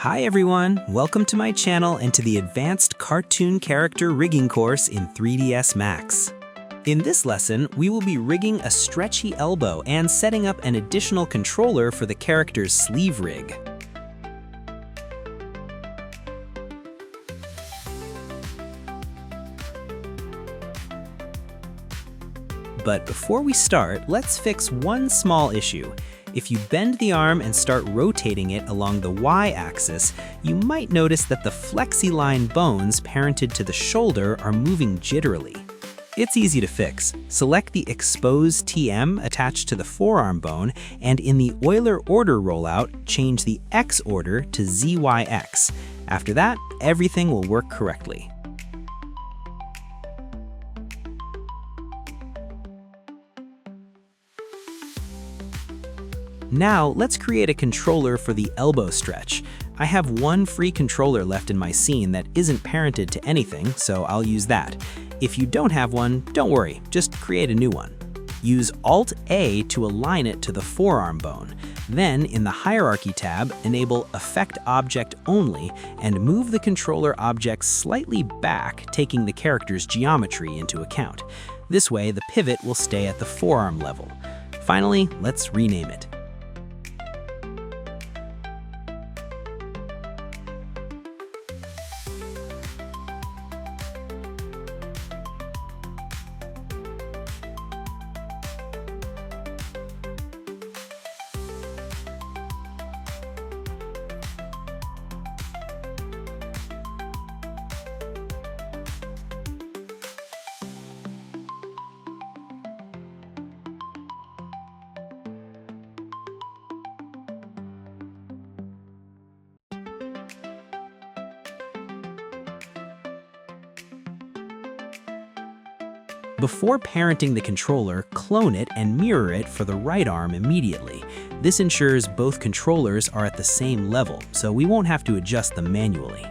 Hi everyone, welcome to my channel and to the Advanced Cartoon Character Rigging course in 3ds Max. In this lesson, we will be rigging a stretchy elbow and setting up an additional controller for the character's sleeve rig. But before we start, let's fix one small issue. If you bend the arm and start rotating it along the Y-axis, you might notice that the Flexi-Line bones parented to the shoulder are moving jitterily. It's easy to fix. Select the exposed TM attached to the forearm bone, and in the Euler Order rollout, change the X order to ZYX. After that, everything will work correctly. Now, let's create a controller for the elbow stretch. I have one free controller left in my scene that isn't parented to anything, so I'll use that. If you don't have one, don't worry, just create a new one. Use Alt-A to align it to the forearm bone. Then, in the Hierarchy tab, enable Effect Object Only and move the controller object slightly back, taking the character's geometry into account. This way, the pivot will stay at the forearm level. Finally, let's rename it. Before parenting the controller, clone it and mirror it for the right arm immediately. This ensures both controllers are at the same level, so we won't have to adjust them manually.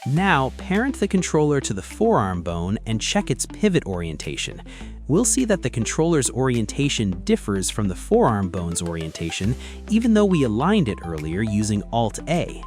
Now, parent the controller to the forearm bone and check its pivot orientation. We'll see that the controller's orientation differs from the forearm bone's orientation, even though we aligned it earlier using Alt-A.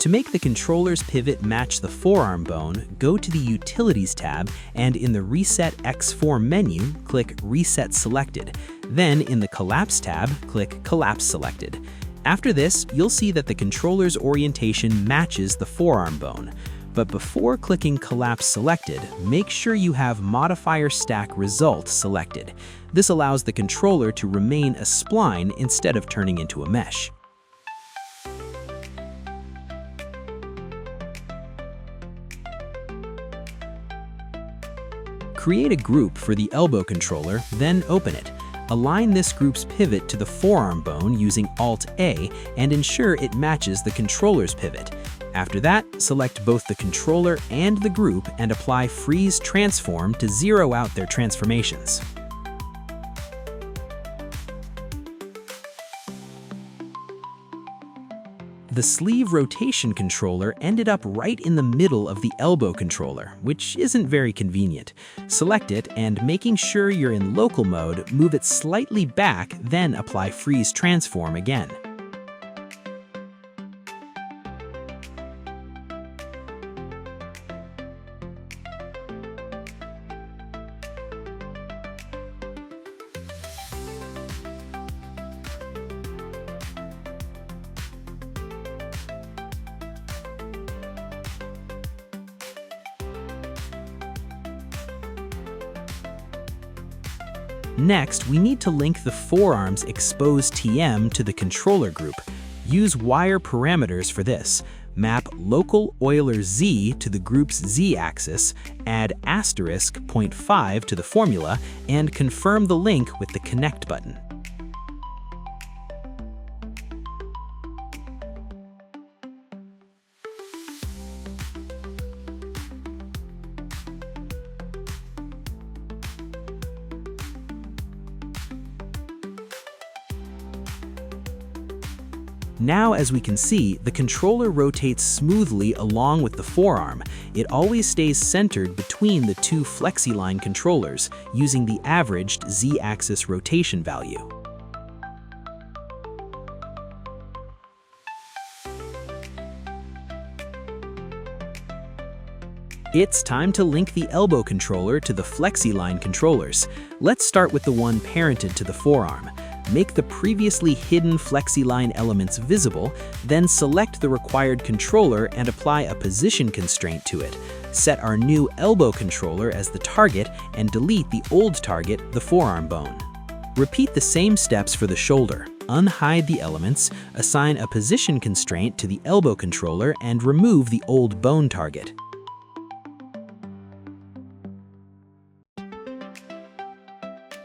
To make the controller's pivot match the forearm bone, go to the Utilities tab and in the Reset XForm menu, click Reset Selected. Then in the Collapse tab, click Collapse Selected. After this, you'll see that the controller's orientation matches the forearm bone. But before clicking Collapse Selected, make sure you have Modifier Stack Result selected. This allows the controller to remain a spline instead of turning into a mesh. Create a group for the elbow controller, then open it. Align this group's pivot to the forearm bone using Alt-A and ensure it matches the controller's pivot. After that, select both the controller and the group and apply Freeze Transform to zero out their transformations. The sleeve rotation controller ended up right in the middle of the elbow controller, which isn't very convenient. Select it and, making sure you're in local mode, move it slightly back, then apply Freeze Transform again. Next, we need to link the forearm's exposed TM to the controller group. Use wire parameters for this. Map local Euler Z to the group's Z-axis, add *0.5 to the formula, and confirm the link with the Connect button. Now, as we can see, the controller rotates smoothly along with the forearm. It always stays centered between the two Flexi-Line controllers, using the averaged Z-axis rotation value. It's time to link the elbow controller to the Flexi-Line controllers. Let's start with the one parented to the forearm. Make the previously hidden Flexi-Line elements visible, then select the required controller and apply a position constraint to it. Set our new elbow controller as the target and delete the old target, the forearm bone. Repeat the same steps for the shoulder. Unhide the elements, assign a position constraint to the elbow controller, and remove the old bone target.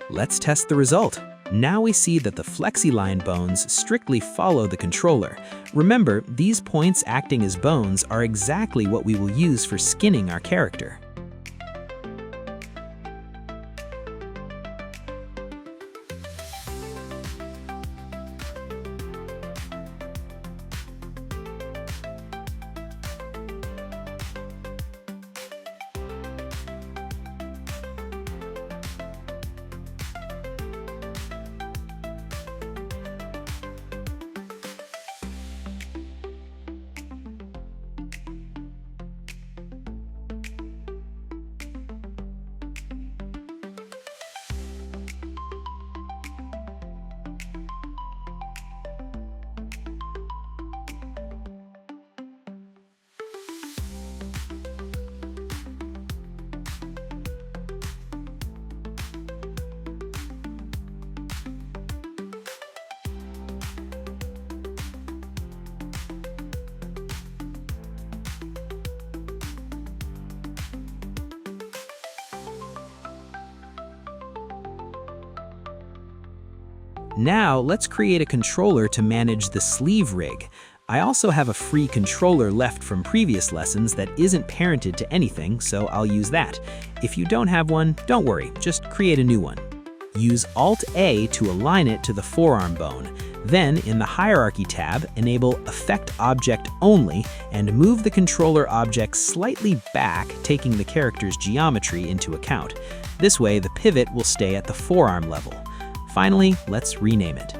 Let's test the result. Now we see that the Flexi-Line bones strictly follow the controller. Remember, these points acting as bones are exactly what we will use for skinning our character. Now, let's create a controller to manage the sleeve rig. I also have a free controller left from previous lessons that isn't parented to anything, so I'll use that. If you don't have one, don't worry, just create a new one. Use Alt-A to align it to the forearm bone. Then, in the Hierarchy tab, enable Effect Object Only and move the controller object slightly back, taking the character's geometry into account. This way, the pivot will stay at the forearm level. Finally, let's rename it.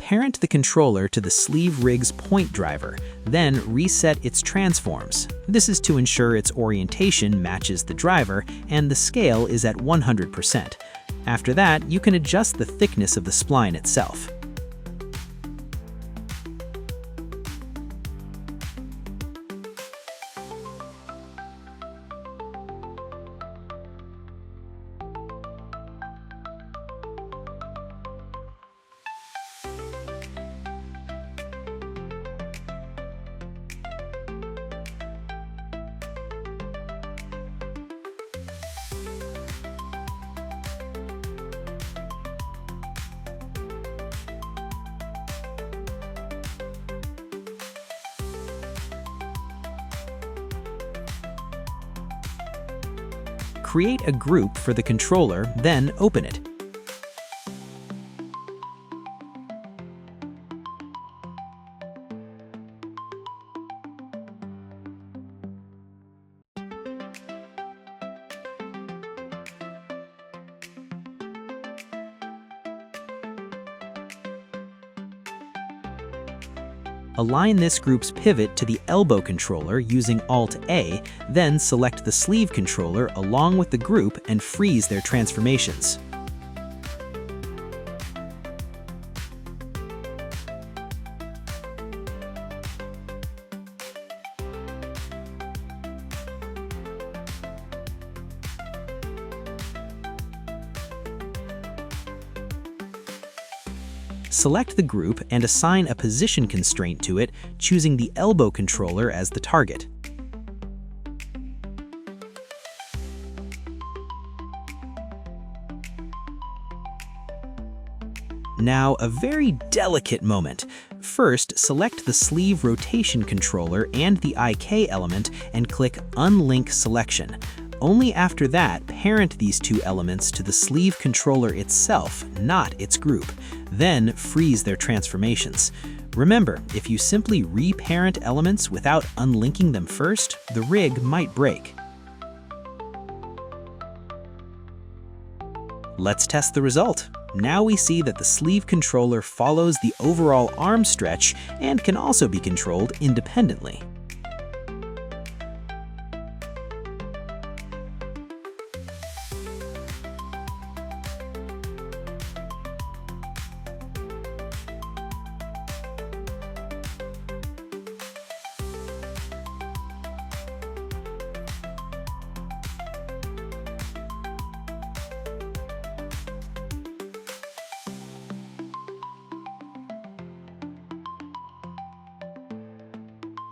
Parent the controller to the sleeve rig's point driver, then reset its transforms. This is to ensure its orientation matches the driver and the scale is at 100%. After that, you can adjust the thickness of the spline itself. Create a group for the controller, then open it. Align this group's pivot to the elbow controller using Alt-A, then select the sleeve controller along with the group and freeze their transformations. Select the group and assign a position constraint to it, choosing the elbow controller as the target. Now, a very delicate moment. First, select the sleeve rotation controller and the IK element and click Unlink Selection. Only after that, parent these two elements to the sleeve controller itself, not its group. Then freeze their transformations. Remember, if you simply re-parent elements without unlinking them first, the rig might break. Let's test the result. Now we see that the sleeve controller follows the overall arm stretch and can also be controlled independently.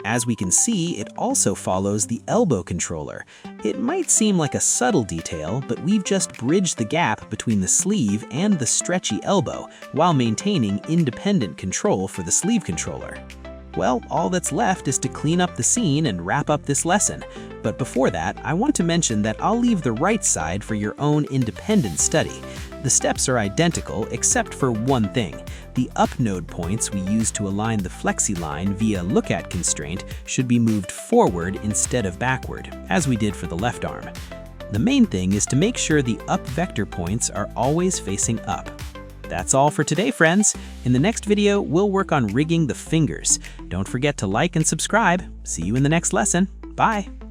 As we can see, it also follows the elbow controller. It might seem like a subtle detail, but we've just bridged the gap between the sleeve and the stretchy elbow while maintaining independent control for the sleeve controller. Well, all that's left is to clean up the scene and wrap up this lesson. But before that, I want to mention that I'll leave the right side for your own independent study. The steps are identical except for one thing. The up node points we use to align the Flexi-Line via look-at constraint should be moved forward instead of backward, as we did for the left arm. The main thing is to make sure the up vector points are always facing up. That's all for today, friends. In the next video, we'll work on rigging the fingers. Don't forget to like and subscribe. See you in the next lesson. Bye.